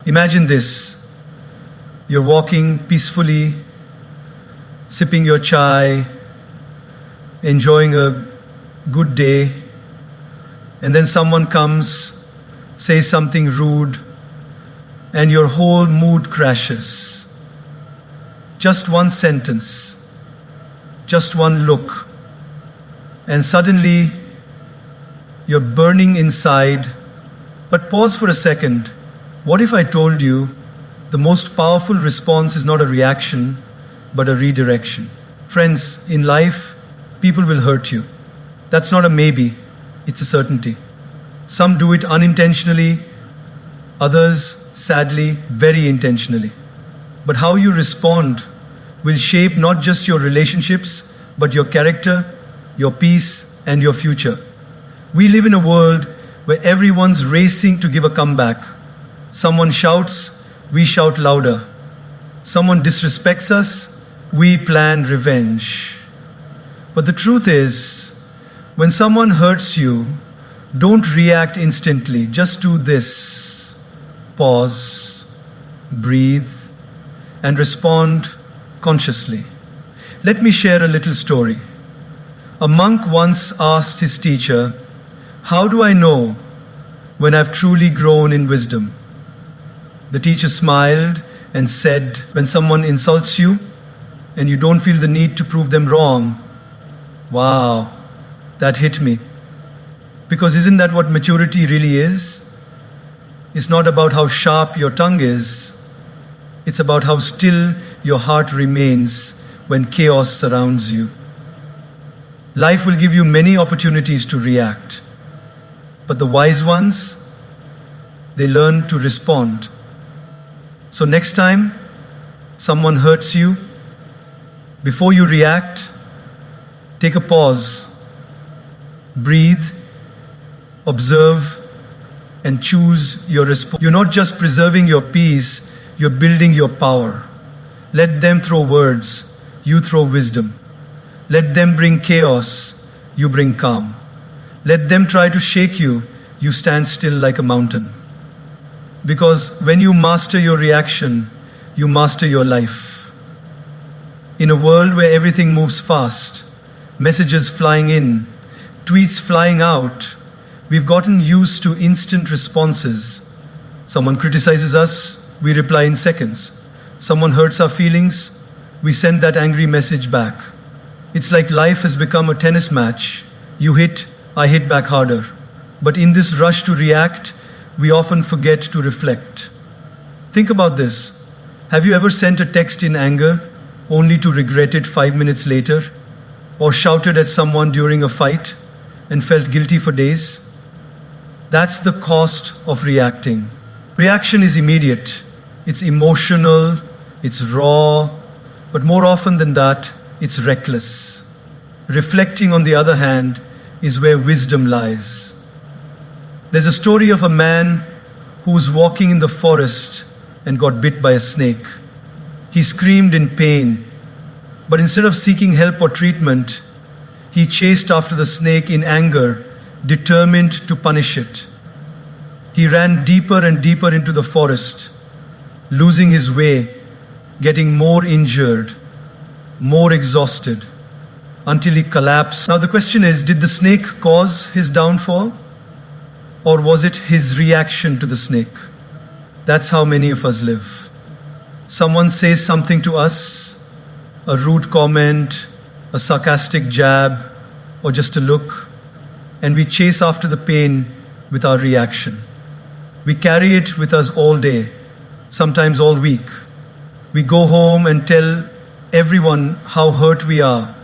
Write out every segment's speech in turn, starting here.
Imagine this. You're walking peacefully, sipping your chai, enjoying a good day, and then someone comes, says something rude, and your whole mood crashes. Just one sentence, just one look, and suddenly you're burning inside. But pause for a second. What if I told you the most powerful response is not a reaction, but a redirection? Friends, in life, people will hurt you. That's not a maybe, it's a certainty. Some do it unintentionally, others, sadly, very intentionally. But how you respond will shape not just your relationships, but your character, your peace, and your future. We live in a world where everyone's racing to give a comeback. Someone shouts, we shout louder. Someone disrespects us, we plan revenge. But the truth is, when someone hurts you, don't react instantly. Just do this. Pause, breathe, and respond consciously. Let me share a little story. A monk once asked his teacher, "How do I know when I've truly grown in wisdom?" The teacher smiled and said, "When someone insults you and you don't feel the need to prove them wrong." Wow, that hit me. Because isn't that what maturity really is? It's not about how sharp your tongue is. It's about how still your heart remains when chaos surrounds you. Life will give you many opportunities to react. But the wise ones, they learn to respond. So next time someone hurts you, before you react, take a pause, breathe, observe, and choose your response. You're not just preserving your peace, you're building your power. Let them throw words, you throw wisdom. Let them bring chaos, you bring calm. Let them try to shake you, you stand still like a mountain. Because when you master your reaction, you master your life. In a world where everything moves fast, messages flying in, tweets flying out, we've gotten used to instant responses. Someone criticizes us, we reply in seconds. Someone hurts our feelings, we send that angry message back. It's like life has become a tennis match. You hit, I hit back harder. But in this rush to react, we often forget to reflect. Think about this. Have you ever sent a text in anger only to regret it 5 minutes later? Or shouted at someone during a fight and felt guilty for days? That's the cost of reacting. Reaction is immediate. It's emotional, it's raw, but more often than that, it's reckless. Reflecting, on the other hand, is where wisdom lies. There's a story of a man who was walking in the forest and got bit by a snake. He screamed in pain, but instead of seeking help or treatment, he chased after the snake in anger, determined to punish it. He ran deeper and deeper into the forest, losing his way, getting more injured, more exhausted, until he collapsed. Now the question is, did the snake cause his downfall? Or was it his reaction to the snake? That's how many of us live. Someone says something to us, a rude comment, a sarcastic jab, or just a look, and we chase after the pain with our reaction. We carry it with us all day, sometimes all week. We go home and tell everyone how hurt we are.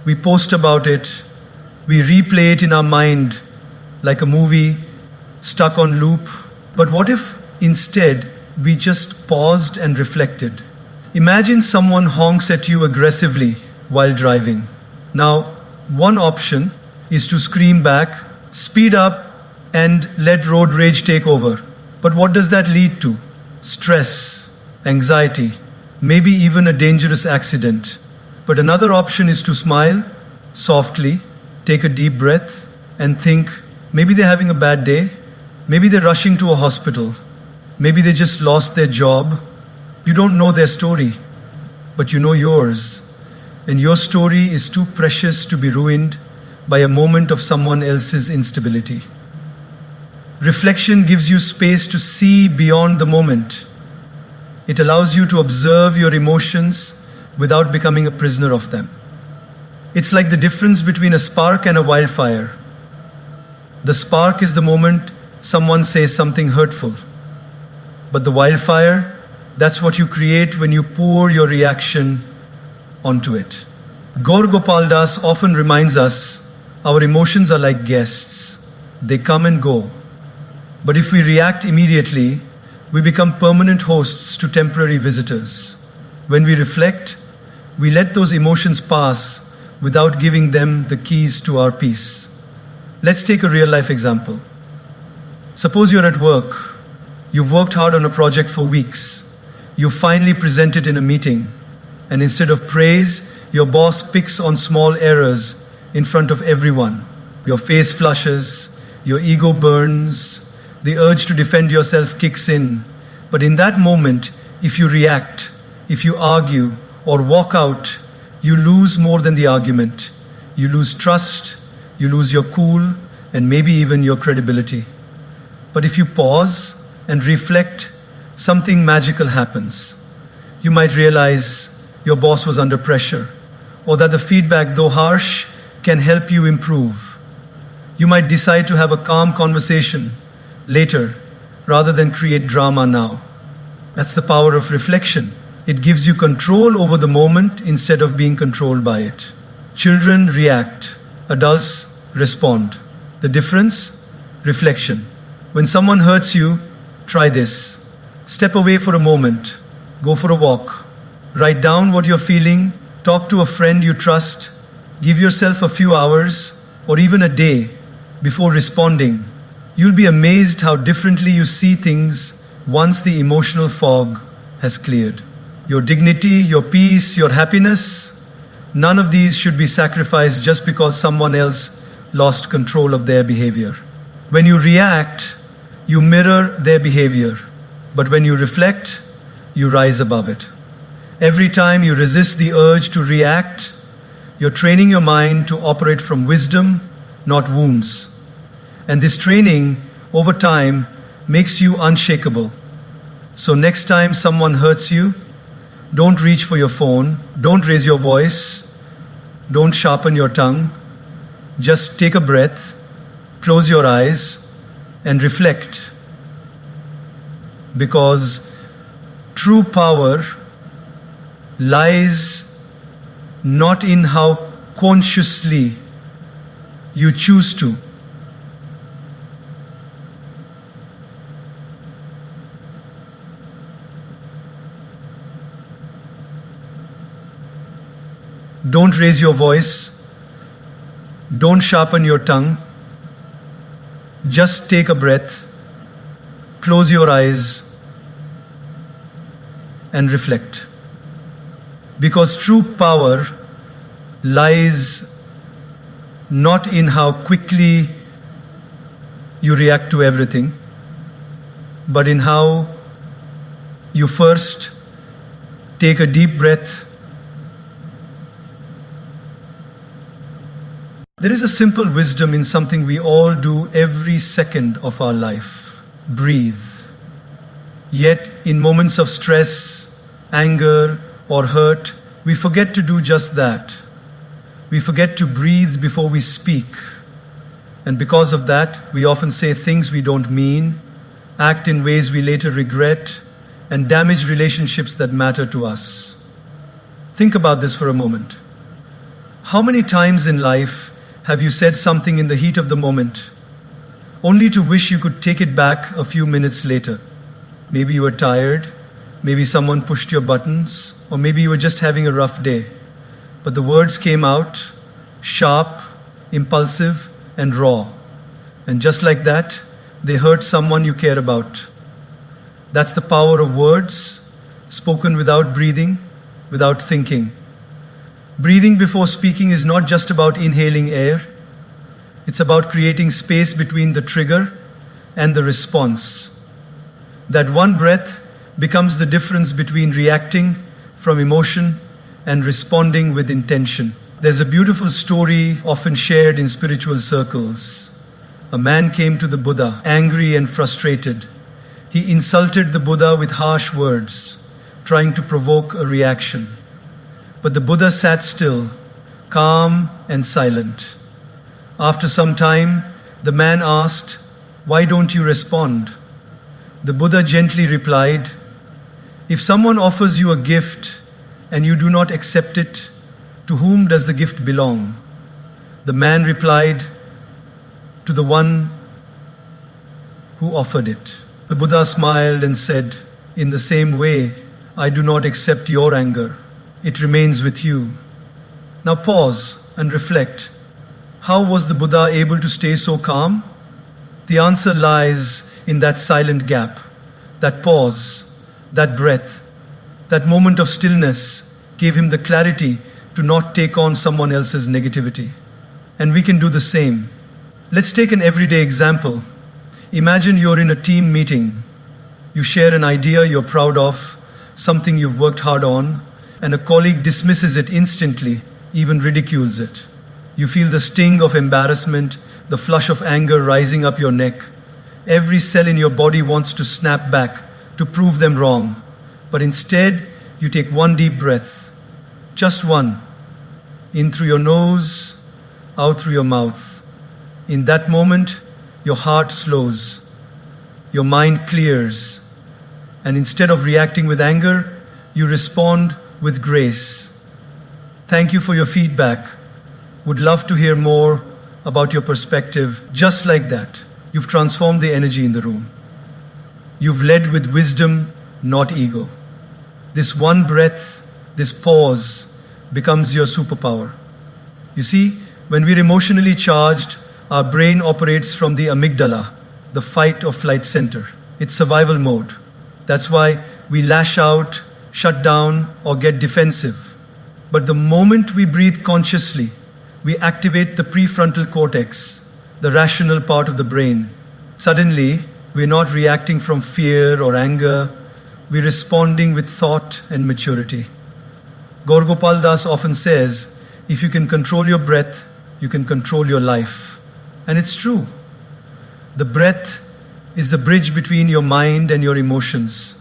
We post about it. We replay it in our mind like a movie stuck on loop. But what if instead we just paused and reflected? Imagine someone honks at you aggressively while driving. Now, one option is to scream back, speed up, and let road rage take over. But what does that lead to? Stress, anxiety, maybe even a dangerous accident. But another option is to smile softly, take a deep breath, and think, maybe they're having a bad day, maybe they're rushing to a hospital, Maybe they just lost their job. You don't know their story, but you know yours. And your story is too precious to be ruined by a moment of someone else's instability. Reflection gives you space to see beyond the moment. It allows you to observe your emotions without becoming a prisoner of them. It's like the difference between a spark and a wildfire. The spark is the moment someone says something hurtful. But the wildfire, that's what you create when you pour your reaction onto it. Gaur Gopal Das often reminds us our emotions are like guests. They come and go. But if we react immediately, we become permanent hosts to temporary visitors. When we reflect, we let those emotions pass without giving them the keys to our peace. Let's take a real-life example. Suppose you're at work. You've worked hard on a project for weeks. You finally present it in a meeting, and instead of praise, your boss picks on small errors in front of everyone. Your face flushes, your ego burns, the urge to defend yourself kicks in. But in that moment, if you react, if you argue or walk out, you lose more than the argument. You lose trust, you lose your cool, and maybe even your credibility. But if you pause and reflect, something magical happens. You might realize your boss was under pressure, or that the feedback, though harsh, can help you improve. You might decide to have a calm conversation later rather than create drama now. That's the power of reflection. It gives you control over the moment instead of being controlled by it. Children react, adults respond. The difference? Reflection. When someone hurts you, try this. Step away for a moment. Go for a walk. Write down what you're feeling. Talk to a friend you trust. Give yourself a few hours or even a day before responding. You'll be amazed how differently you see things once the emotional fog has cleared. Your dignity, your peace, your happiness, none of these should be sacrificed just because someone else lost control of their behavior. When you react, you mirror their behavior. But when you reflect, you rise above it. Every time you resist the urge to react, you're training your mind to operate from wisdom, not wounds. And this training, over time, makes you unshakable. So next time someone hurts you, don't reach for your phone, don't raise your voice, don't sharpen your tongue. Just take a breath, close your eyes, and reflect. Because true power lies not in how consciously you choose to. Don't raise your voice. Don't sharpen your tongue. Just take a breath, close your eyes, and reflect. Because true power lies not in how quickly you react to everything, but in how you first take a deep breath. There is a simple wisdom in something we all do every second of our life: breathe. Yet, in moments of stress, anger, or hurt, we forget to do just that. We forget to breathe before we speak. And because of that, we often say things we don't mean, act in ways we later regret, and damage relationships that matter to us. Think about this for a moment. How many times in life have you said something in the heat of the moment, only to wish you could take it back a few minutes later? Maybe you were tired, maybe someone pushed your buttons, or maybe you were just having a rough day. But the words came out sharp, impulsive, and raw. And just like that, they hurt someone you care about. That's the power of words, spoken without breathing, without thinking. Breathing before speaking is not just about inhaling air. It's about creating space between the trigger and the response. That one breath becomes the difference between reacting from emotion and responding with intention. There's a beautiful story often shared in spiritual circles. A man came to the Buddha, angry and frustrated. He insulted the Buddha with harsh words, trying to provoke a reaction. But the Buddha sat still, calm and silent. After some time, the man asked, "Why don't you respond?" The Buddha gently replied, "If someone offers you a gift and you do not accept it, to whom does the gift belong?" The man replied, "To the one who offered it." The Buddha smiled and said, "In the same way, I do not accept your anger. It remains with you." Now pause and reflect. How was the Buddha able to stay so calm? The answer lies in that silent gap, that pause, that breath, that moment of stillness gave him the clarity to not take on someone else's negativity. And we can do the same. Let's take an everyday example. Imagine you're in a team meeting. You share an idea you're proud of, something you've worked hard on, and a colleague dismisses it instantly, even ridicules it. You feel the sting of embarrassment, the flush of anger rising up your neck. Every cell in your body wants to snap back to prove them wrong. But instead, you take one deep breath. Just one. In through your nose, out through your mouth. In that moment, your heart slows. Your mind clears. And instead of reacting with anger, you respond with grace. Thank you for your feedback. Would love to hear more about your perspective. Just like that, you've transformed the energy in the room. You've led with wisdom, not ego. This one breath, this pause, becomes your superpower. You see, when we're emotionally charged, our brain operates from the amygdala, the fight or flight center. It's survival mode. That's why we lash out, shut down, or get defensive. But the moment we breathe consciously, we activate the prefrontal cortex, the rational part of the brain. Suddenly, we're not reacting from fear or anger, we're responding with thought and maturity. Gaur Gopal often says, if you can control your breath, you can control your life. And it's true. The breath is the bridge between your mind and your emotions.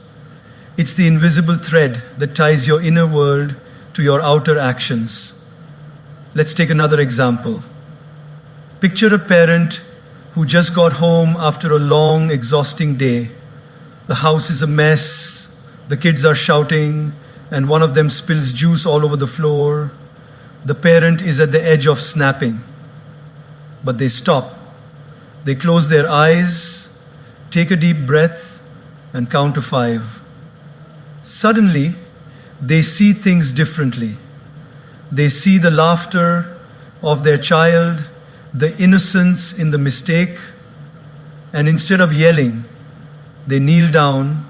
It's the invisible thread that ties your inner world to your outer actions. Let's take another example. Picture a parent who just got home after a long, exhausting day. The house is a mess, the kids are shouting, and one of them spills juice all over the floor. The parent is at the edge of snapping. But they stop. They close their eyes, take a deep breath, and count to 5. Suddenly, they see things differently. They see the laughter of their child, the innocence in the mistake, and instead of yelling, they kneel down,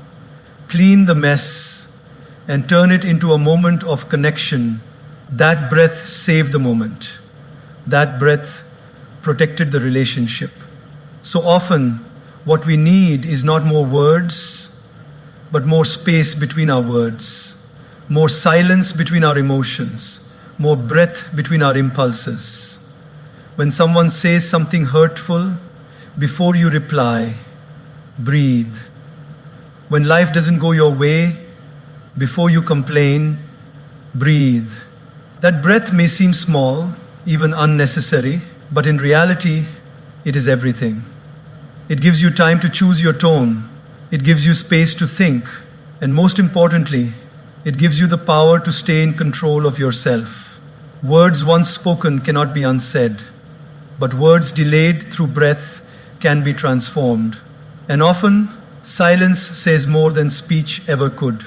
clean the mess, and turn it into a moment of connection. That breath saved the moment. That breath protected the relationship. So often, what we need is not more words, but more space between our words, more silence between our emotions, more breath between our impulses. When someone says something hurtful, before you reply, breathe. When life doesn't go your way, before you complain, breathe. That breath may seem small, even unnecessary, but in reality, it is everything. It gives you time to choose your tone. It gives you space to think. And most importantly, it gives you the power to stay in control of yourself. Words once spoken cannot be unsaid, but words delayed through breath can be transformed. And often, silence says more than speech ever could.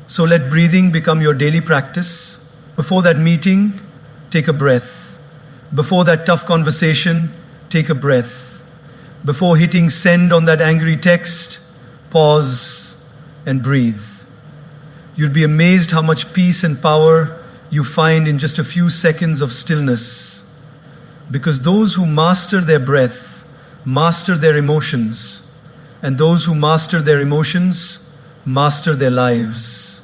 So let breathing become your daily practice. Before that meeting, take a breath. Before that tough conversation, take a breath. Before hitting send on that angry text, pause and breathe. You'll be amazed how much peace and power you find in just a few seconds of stillness. Because those who master their breath, master their emotions. and those who master their emotions master their lives.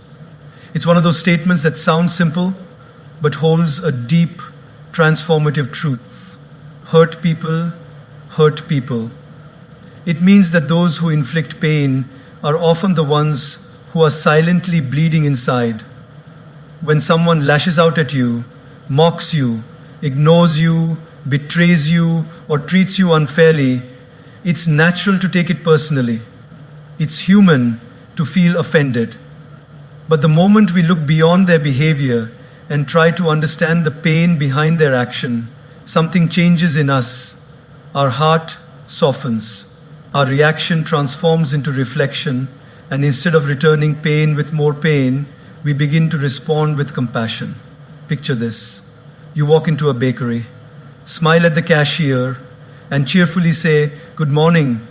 It's one of those statements that sounds simple but holds a deep transformative truth. Hurt people hurt people. It means that those who inflict pain are often the ones who are silently bleeding inside. When someone lashes out at you, mocks you, ignores you, betrays you, or treats you unfairly, it's natural to take it personally. It's human to feel offended. But the moment we look beyond their behavior and try to understand the pain behind their action, something changes in us. Our heart softens. Our reaction transforms into reflection, and instead of returning pain with more pain, we begin to respond with compassion. Picture this. You walk into a bakery, smile at the cashier, and cheerfully say, "Good morning,"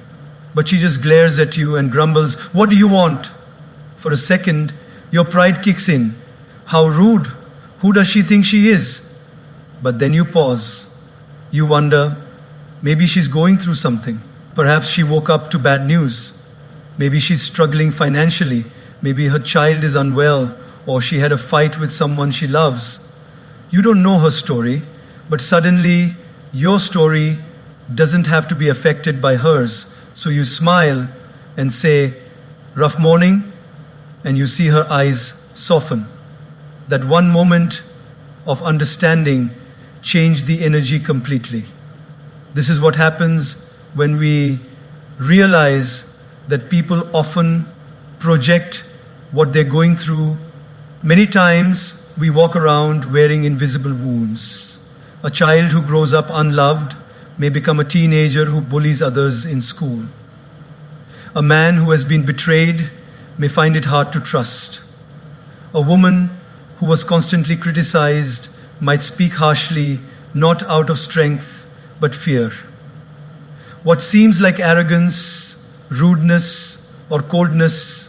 but she just glares at you and grumbles, "What do you want?" For a second, your pride kicks in. How rude! Who does she think she is? But then you pause. You wonder, maybe she's going through something. Perhaps she woke up to bad news. Maybe she's struggling financially. Maybe her child is unwell, or she had a fight with someone she loves. You don't know her story, but suddenly your story doesn't have to be affected by hers. So you smile and say, "Rough morning," and you see her eyes soften. That one moment of understanding changed the energy completely. This is what happens when we realize that people often project what they're going through. Many times we walk around wearing invisible wounds. A child who grows up unloved may become a teenager who bullies others in school. A man who has been betrayed may find it hard to trust. A woman who was constantly criticized might speak harshly, not out of strength, but fear. What seems like arrogance, rudeness, or coldness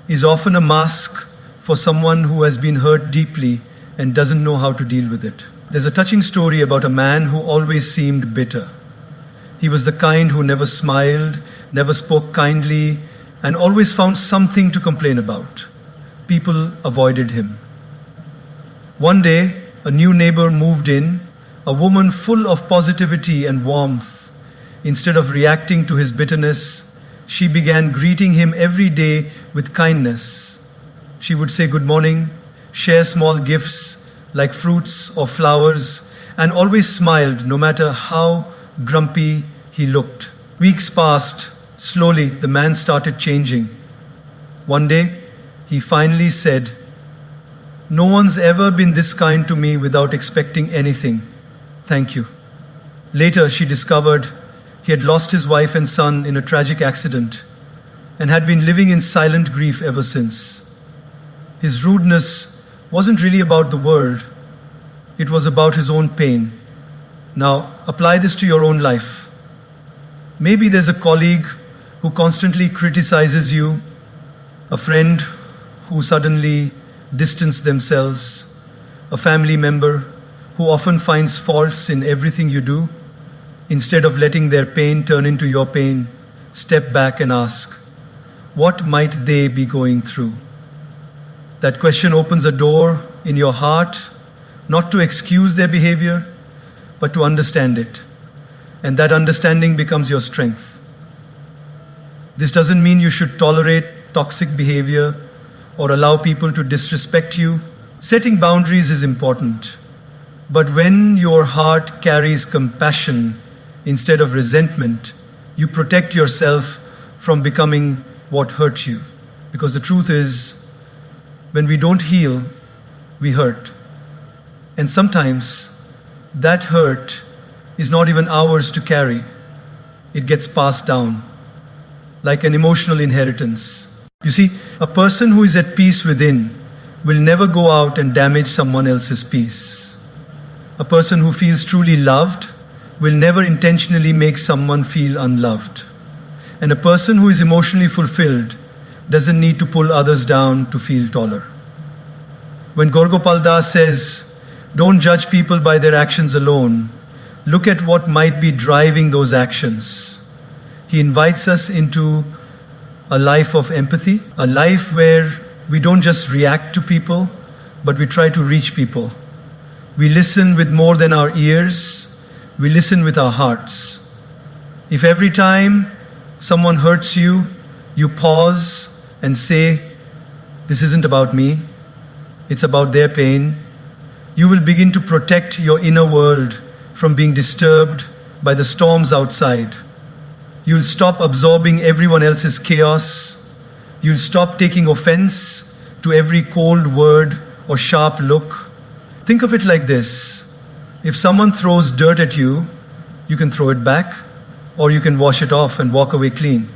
is often a mask for someone who has been hurt deeply and doesn't know how to deal with it. There's a touching story about a man who always seemed bitter. He was the kind who never smiled, never spoke kindly, and always found something to complain about. People avoided him. One day, a new neighbor moved in, a woman full of positivity and warmth. Instead of reacting to his bitterness, she began greeting him every day with kindness. She would say good morning, share small gifts like fruits or flowers, and always smiled no matter how grumpy he looked. Weeks passed. Slowly, the man started changing. One day, he finally said, "No one's ever been this kind to me without expecting anything. Thank you." Later, she discovered he had lost his wife and son in a tragic accident and had been living in silent grief ever since. His rudeness wasn't really about the world, it was about his own pain. Now, apply this to your own life. Maybe there's a colleague who constantly criticizes you, a friend who suddenly distance themselves, a family member who often finds faults in everything you do. Instead of letting their pain turn into your pain, step back and ask, what might they be going through? That question opens a door in your heart, not to excuse their behavior, but to understand it. And that understanding becomes your strength. This doesn't mean you should tolerate toxic behavior or allow people to disrespect you. Setting boundaries is important. But when your heart carries compassion instead of resentment, you protect yourself from becoming what hurt you. Because the truth is, when we don't heal, we hurt. And sometimes that hurt is not even ours to carry. It gets passed down, like an emotional inheritance. You see, a person who is at peace within will never go out and damage someone else's peace. A person who feels truly loved will never intentionally make someone feel unloved. And a person who is emotionally fulfilled doesn't need to pull others down to feel taller. When Gaur Gopal says, "Don't judge people by their actions alone, look at what might be driving those actions," He invites us into a life of empathy, a life where we don't just react to people, but we try to reach people. We listen with more than our ears, we listen with our hearts. If every time someone hurts you, you pause and say, "This isn't about me, it's about their pain," you will begin to protect your inner world from being disturbed by the storms outside. You'll stop absorbing everyone else's chaos. You'll stop taking offense to every cold word or sharp look. Think of it like this. If someone throws dirt at you, you can throw it back, or you can wash it off and walk away clean.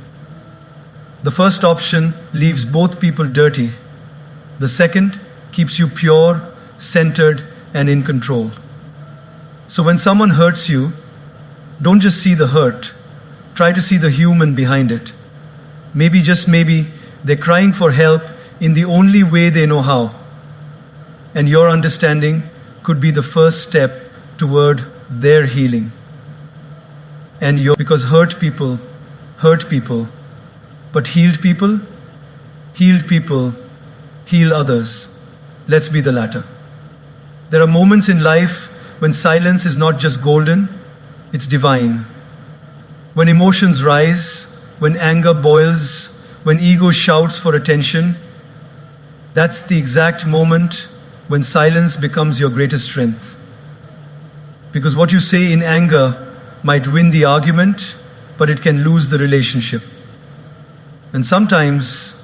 The first option leaves both people dirty. The second keeps you pure, centered, and in control. So when someone hurts you, don't just see the hurt. Try to see the human behind it. Maybe, just maybe, they're crying for help in the only way they know how. And your understanding could be the first step toward their healing. Because hurt people, but healed people heal others. Let's be the latter. There are moments in life when silence is not just golden, it's divine. When emotions rise, when anger boils, when ego shouts for attention, that's the exact moment when silence becomes your greatest strength. Because what you say in anger might win the argument, but it can lose the relationship. And sometimes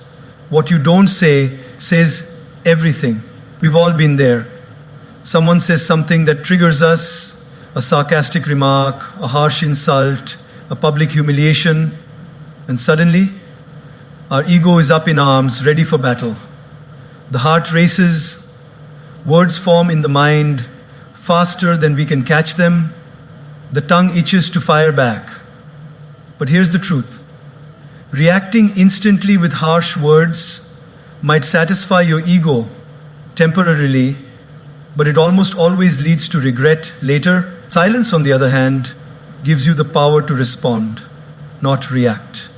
what you don't say says everything. We've all been there. Someone says something that triggers us, a sarcastic remark, a harsh insult, a public humiliation, and suddenly our ego is up in arms, ready for battle. The heart races, words form in the mind faster than we can catch them, the tongue itches to fire back. But here's the truth. Reacting instantly with harsh words might satisfy your ego temporarily, but it almost always leads to regret later. Silence, on the other hand, gives you the power to respond, not react.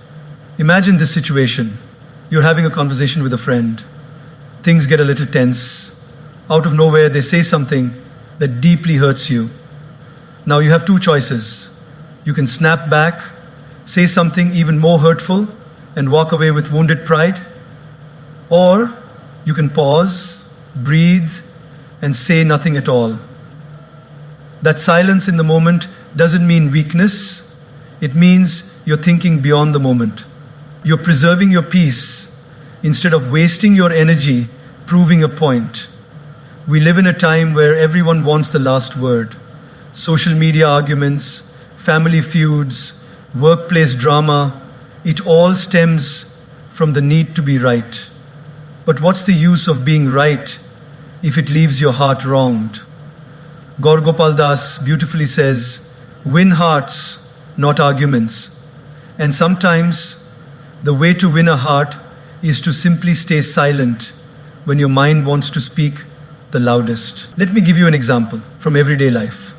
Imagine this situation. You're having a conversation with a friend. Things get a little tense. Out of nowhere, they say something that deeply hurts you. Now you have two choices. You can snap back, say something even more hurtful, and walk away with wounded pride. Or you can pause, breathe, and say nothing at all. That silence in the moment doesn't mean weakness. It means you're thinking beyond the moment. You're preserving your peace instead of wasting your energy proving a point. We live in a time where everyone wants the last word. Social media arguments, family feuds, workplace drama, it all stems from the need to be right. But what's the use of being right if it leaves your heart wronged? Gaur Gopal beautifully says, "Win hearts, not arguments." And sometimes the way to win a heart is to simply stay silent when your mind wants to speak the loudest. Let me give you an example from everyday life.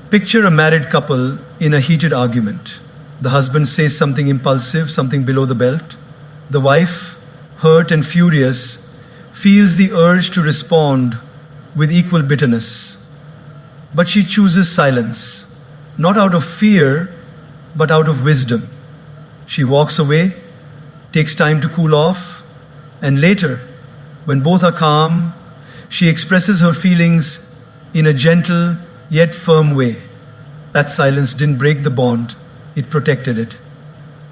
Picture a married couple in a heated argument. The husband says something impulsive, something below the belt. The wife, hurt and furious, feels the urge to respond with equal bitterness. But she chooses silence, not out of fear, but out of wisdom. She walks away, takes time to cool off, and later, when both are calm, she expresses her feelings in a gentle yet firm way. That silence didn't break the bond, it protected it.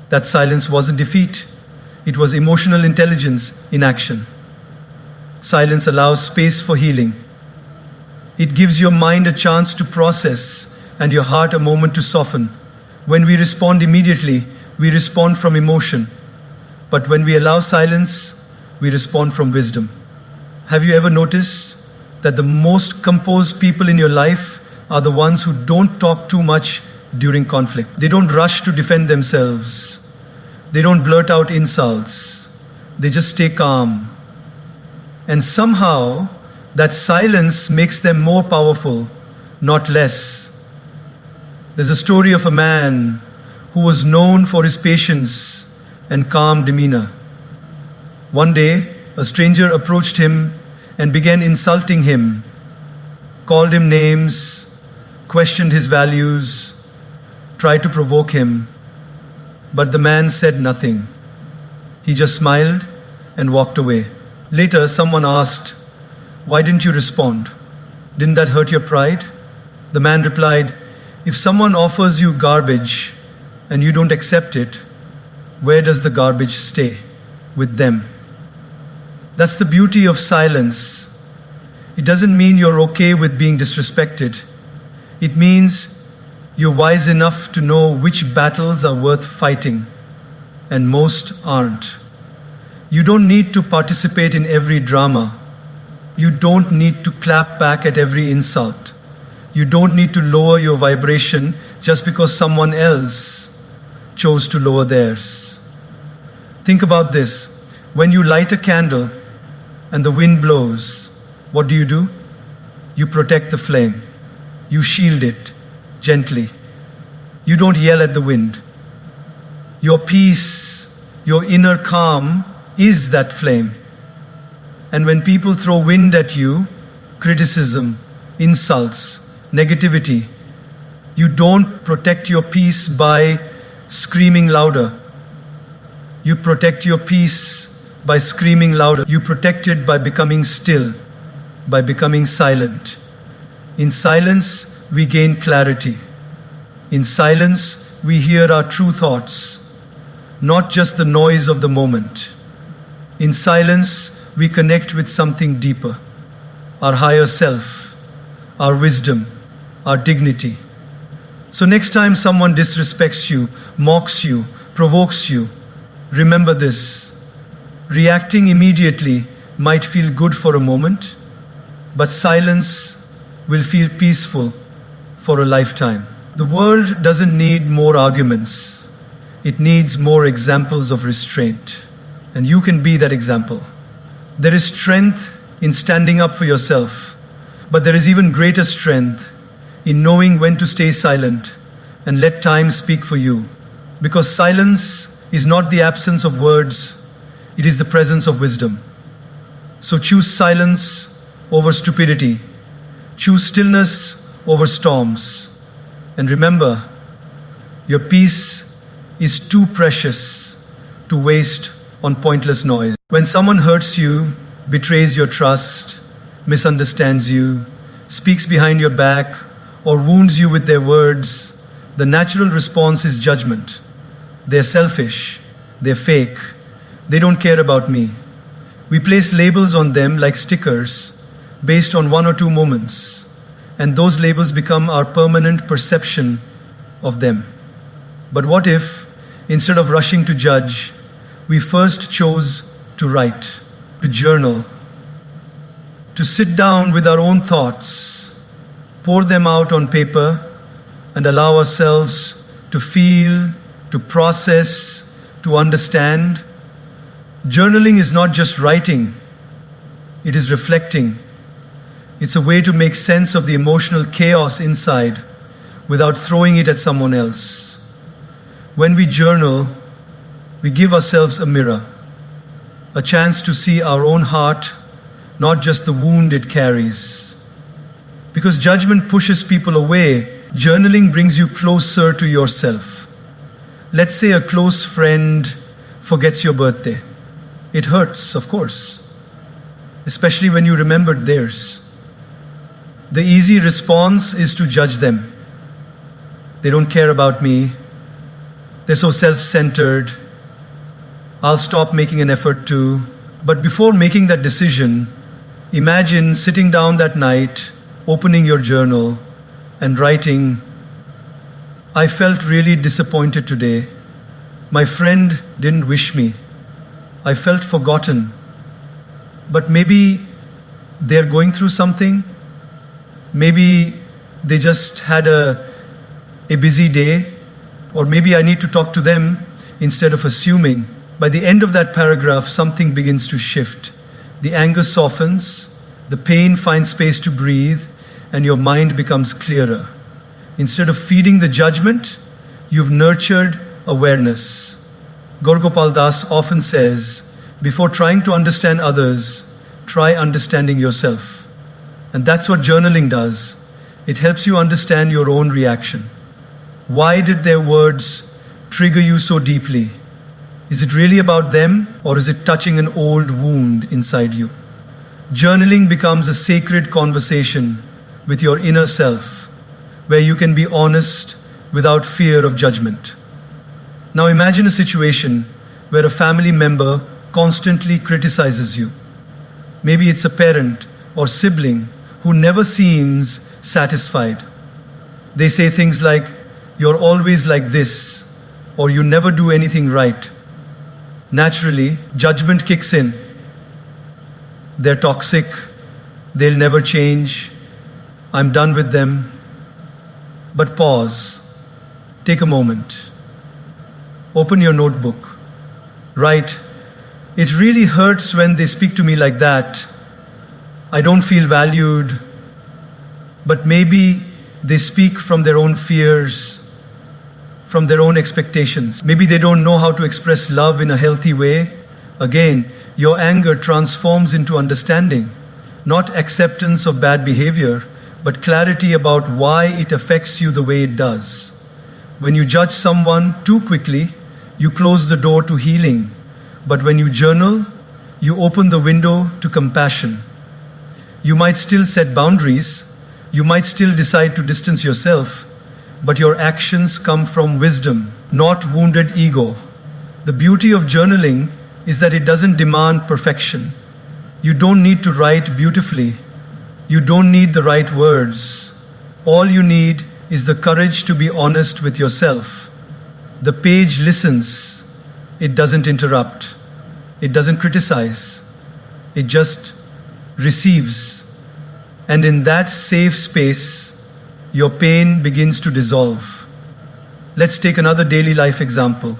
That silence wasn't defeat, it was emotional intelligence in action. Silence allows space for healing. It gives your mind a chance to process and your heart a moment to soften. When we respond immediately, we respond from emotion. But when we allow silence, we respond from wisdom. Have you ever noticed that the most composed people in your life are the ones who don't talk too much during conflict? They don't rush to defend themselves. They don't blurt out insults. They just stay calm. And somehow, that silence makes them more powerful, not less. There's a story of a man who was known for his patience and calm demeanor. One day, a stranger approached him and began insulting him, called him names, questioned his values, tried to provoke him, but the man said nothing. He just smiled and walked away. Later, someone asked, "Why didn't you respond? Didn't that hurt your pride?" The man replied, "If someone offers you garbage and you don't accept it, where does the garbage stay? With them." That's the beauty of silence. It doesn't mean you're okay with being disrespected. It means you're wise enough to know which battles are worth fighting, and most aren't. You don't need to participate in every drama. You don't need to clap back at every insult. You don't need to lower your vibration just because someone else chose to lower theirs. Think about this. When you light a candle and the wind blows, what do? You protect the flame. You shield it gently. You don't yell at the wind. Your peace, your inner calm is that flame. And when people throw wind at you, criticism, insults, negativity, you don't protect your peace by screaming louder. You protect your peace by screaming louder. You protect it by becoming still, by becoming silent. In silence, we gain clarity. In silence, we hear our true thoughts, not just the noise of the moment. In silence, we connect with something deeper, our higher self, our wisdom, our dignity. So next time someone disrespects you, mocks you, provokes you, remember this. Reacting immediately might feel good for a moment, but silence will feel peaceful for a lifetime. The world doesn't need more arguments. It needs more examples of restraint. And you can be that example. There is strength in standing up for yourself, but there is even greater strength in knowing when to stay silent and let time speak for you. Because silence is not the absence of words, it is the presence of wisdom. So choose silence over stupidity. Choose stillness over storms. And remember, your peace is too precious to waste on pointless noise. When someone hurts you, betrays your trust, misunderstands you, speaks behind your back, or wounds you with their words, the natural response is judgment. They're selfish, they're fake, they don't care about me. We place labels on them like stickers based on one or two moments, and those labels become our permanent perception of them. But what if, instead of rushing to judge, we first chose to write, to journal, to sit down with our own thoughts, pour them out on paper, and allow ourselves to feel, to process, to understand? Journaling is not just writing, it is reflecting. It's a way to make sense of the emotional chaos inside without throwing it at someone else. When we journal, we give ourselves a mirror, a chance to see our own heart, not just the wound it carries. Because judgment pushes people away, journaling brings you closer to yourself. Let's say a close friend forgets your birthday. It hurts, of course, especially when you remembered theirs. The easy response is to judge them. They don't care about me. They're so self-centered. I'll stop making an effort to. But before making that decision, imagine sitting down that night, opening your journal, and writing, "I felt really disappointed today. My friend didn't wish me. I felt forgotten. But maybe they're going through something. Maybe they just had a busy day. Or maybe I need to talk to them instead of assuming." By the end of that paragraph, something begins to shift. The anger softens, the pain finds space to breathe, and your mind becomes clearer. Instead of feeding the judgment, you've nurtured awareness. Gaur Gopal Das often says, before trying to understand others, try understanding yourself. And that's what journaling does. It helps you understand your own reaction. Why did their words trigger you so deeply? Is it really about them, or is it touching an old wound inside you? Journaling becomes a sacred conversation with your inner self, where you can be honest without fear of judgment. Now imagine a situation where a family member constantly criticizes you. Maybe it's a parent or sibling who never seems satisfied. They say things like, "You're always like this," or "You never do anything right." Naturally, judgment kicks in. They're toxic, they'll never change, I'm done with them. But pause, take a moment, open your notebook, write, "It really hurts when they speak to me like that. I don't feel valued." But maybe they speak from their own fears, from their own expectations. Maybe they don't know how to express love in a healthy way. Again, your anger transforms into understanding, not acceptance of bad behavior, but clarity about why it affects you the way it does. When you judge someone too quickly, you close the door to healing. But when you journal, you open the window to compassion. You might still set boundaries, you might still decide to distance yourself, but your actions come from wisdom, not wounded ego. The beauty of journaling is that it doesn't demand perfection. You don't need to write beautifully. You don't need the right words. All you need is the courage to be honest with yourself. The page listens. It doesn't interrupt. It doesn't criticize. It just receives. And in that safe space, your pain begins to dissolve. Let's take another daily life example.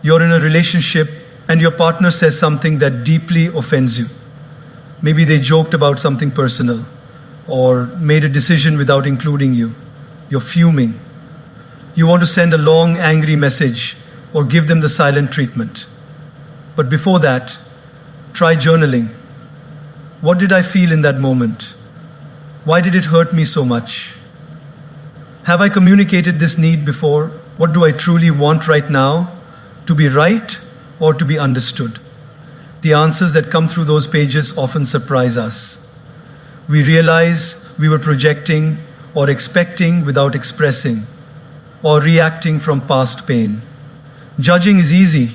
You're in a relationship and your partner says something that deeply offends you. Maybe they joked about something personal or made a decision without including you. You're fuming. You want to send a long, angry message or give them the silent treatment. But before that, try journaling. What did I feel in that moment? Why did it hurt me so much? Have I communicated this need before? What do I truly want right now? To be right or to be understood? The answers that come through those pages often surprise us. We realize we were projecting or expecting without expressing, or reacting from past pain. Judging is easy.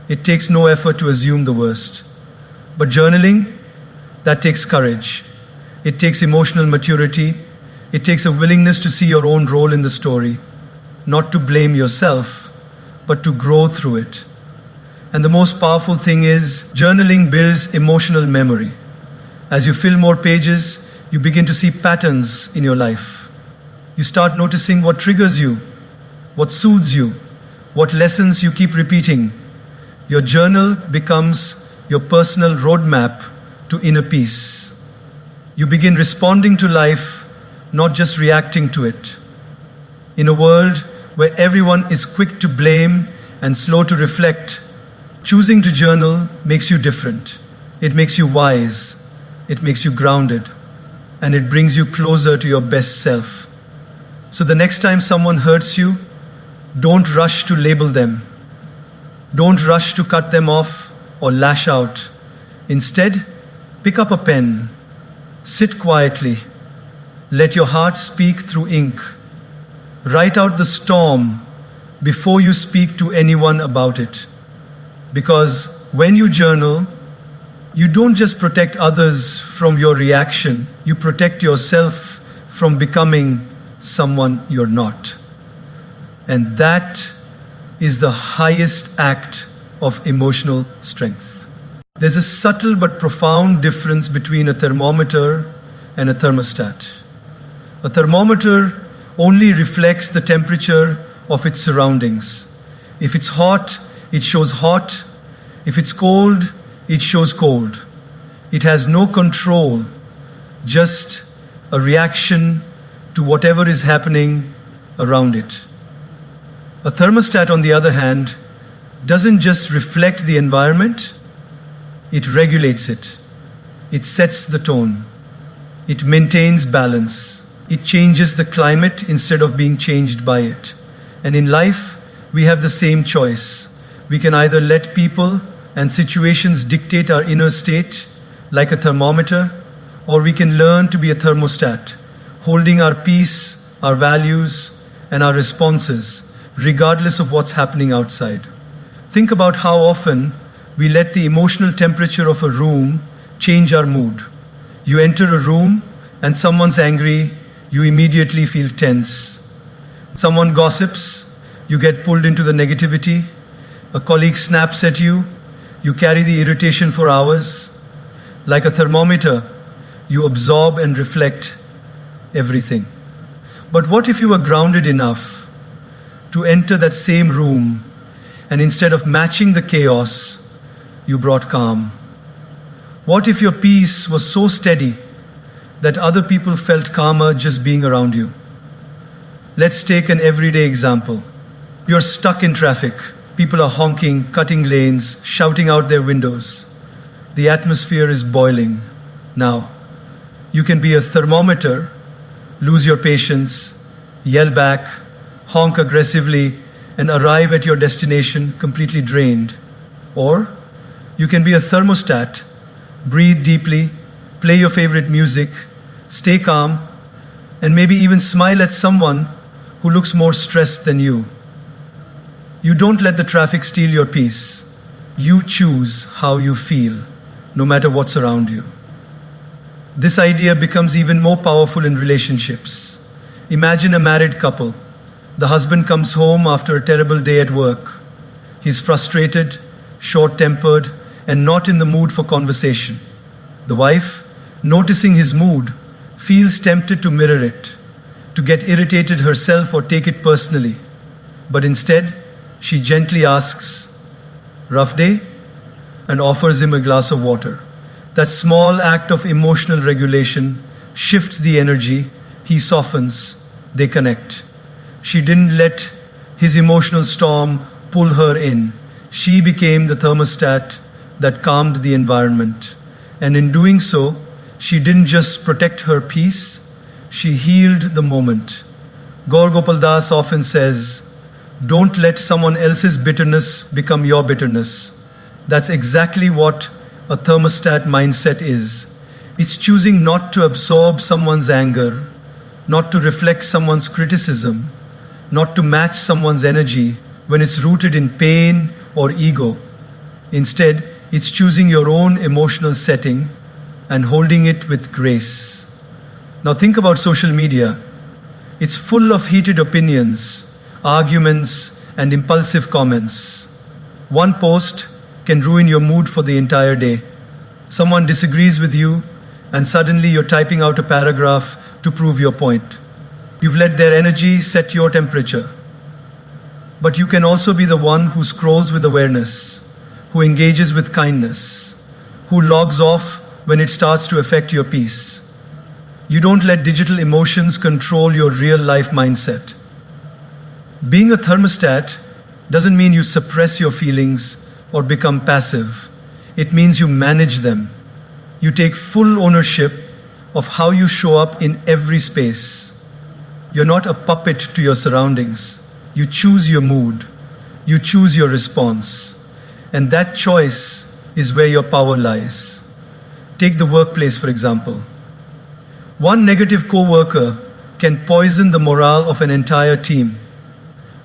It takes no effort to assume the worst. But journaling, that takes courage. It takes emotional maturity. It takes a willingness to see your own role in the story, not to blame yourself, but to grow through it. And the most powerful thing is, journaling builds emotional memory. As you fill more pages, you begin to see patterns in your life. You start noticing what triggers you, what soothes you, what lessons you keep repeating. Your journal becomes your personal roadmap to inner peace. You begin responding to life, not just reacting to it. In a world where everyone is quick to blame and slow to reflect, choosing to journal makes you different. It makes you wise. It makes you grounded. And it brings you closer to your best self. So the next time someone hurts you, don't rush to label them. Don't rush to cut them off or lash out. Instead, pick up a pen. Sit quietly. Let your heart speak through ink. Write out the storm before you speak to anyone about it. Because when you journal, you don't just protect others from your reaction, you protect yourself from becoming someone you're not. And that is the highest act of emotional strength. There's a subtle but profound difference between a thermometer and a thermostat. A thermometer only reflects the temperature of its surroundings. If it's hot, it shows hot. If it's cold, it shows cold. It has no control, just a reaction to whatever is happening around it. A thermostat, on the other hand, doesn't just reflect the environment, it regulates it. It sets the tone. It maintains balance. It changes the climate instead of being changed by it. And in life, we have the same choice. We can either let people and situations dictate our inner state, like a thermometer, or we can learn to be a thermostat, holding our peace, our values, and our responses, regardless of what's happening outside. Think about how often we let the emotional temperature of a room change our mood. You enter a room and someone's angry, you immediately feel tense. Someone gossips, you get pulled into the negativity. A colleague snaps at you, you carry the irritation for hours. Like a thermometer, you absorb and reflect everything. But what if you were grounded enough to enter that same room and instead of matching the chaos, you brought calm? What if your peace was so steady that other people felt calmer just being around you? Let's take an everyday example. You're stuck in traffic. People are honking, cutting lanes, shouting out their windows. The atmosphere is boiling. Now, you can be a thermometer, lose your patience, yell back, honk aggressively, and arrive at your destination completely drained. Or you can be a thermostat, breathe deeply, play your favorite music, stay calm, and maybe even smile at someone who looks more stressed than you. You don't let the traffic steal your peace. You choose how you feel, no matter what's around you. This idea becomes even more powerful in relationships. Imagine a married couple. The husband comes home after a terrible day at work. He's frustrated, short-tempered, and not in the mood for conversation. The wife, noticing his mood, feels tempted to mirror it, to get irritated herself or take it personally. But instead, she gently asks, "Rough day?" and offers him a glass of water. That small act of emotional regulation shifts the energy, he softens, they connect. She didn't let his emotional storm pull her in. She became the thermostat that calmed the environment. And in doing so, she didn't just protect her peace, she healed the moment. Gaur Gopal often says, "Don't let someone else's bitterness become your bitterness." That's exactly what a thermostat mindset is. It's choosing not to absorb someone's anger, not to reflect someone's criticism, not to match someone's energy when it's rooted in pain or ego. Instead, it's choosing your own emotional setting and holding it with grace. Now think about social media. It's full of heated opinions, arguments, and impulsive comments. One post can ruin your mood for the entire day. Someone disagrees with you, and suddenly you're typing out a paragraph to prove your point. You've let their energy set your temperature. But you can also be the one who scrolls with awareness, who engages with kindness, who logs off when it starts to affect your peace. You don't let digital emotions control your real life mindset. Being a thermostat doesn't mean you suppress your feelings or become passive. It means you manage them. You take full ownership of how you show up in every space. You're not a puppet to your surroundings. You choose your mood. You choose your response. And that choice is where your power lies. Take the workplace, for example. One negative coworker can poison the morale of an entire team.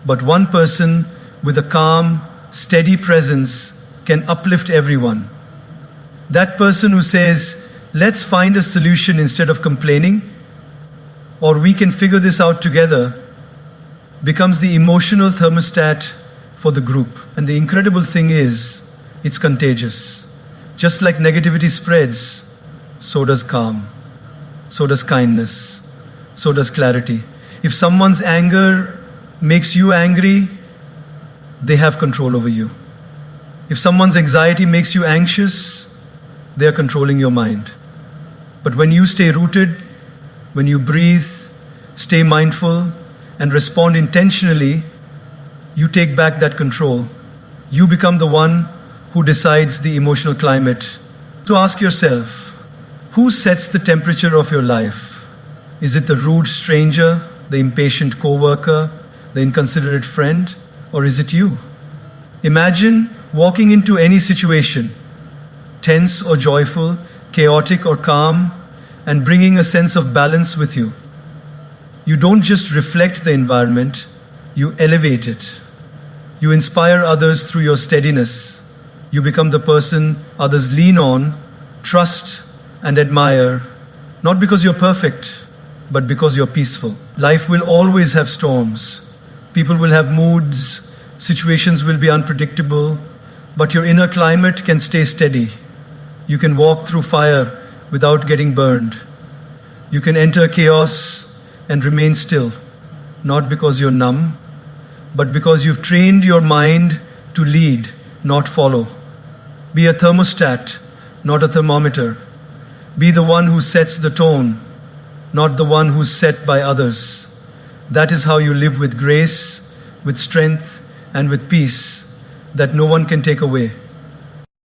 But one person with a calm, steady presence can uplift everyone. That person who says, "Let's find a solution instead of complaining," or "We can figure this out together," becomes the emotional thermostat for the group. And the incredible thing is, it's contagious. Just like negativity spreads, so does calm, so does kindness, so does clarity. If someone's anger makes you angry, they have control over you. If someone's anxiety makes you anxious, they are controlling your mind. But when you stay rooted, when you breathe, stay mindful, and respond intentionally, You take back that control. You become the one who decides the emotional climate. So ask yourself, who sets the temperature of your life? Is it the rude stranger, the impatient coworker, the inconsiderate friend, or is it you? Imagine walking into any situation, tense or joyful, chaotic or calm, and bringing a sense of balance with you. You don't just reflect the environment, you elevate it. You inspire others through your steadiness. You become the person others lean on, trust, and admire, not because you're perfect, but because you're peaceful. Life will always have storms. People will have moods, situations will be unpredictable, but your inner climate can stay steady. You can walk through fire without getting burned. You can enter chaos and remain still, not because you're numb, but because you've trained your mind to lead, not follow. Be a thermostat, not a thermometer. Be the one who sets the tone, not the one who's set by others. That is how you live with grace, with strength, and with peace that no one can take away.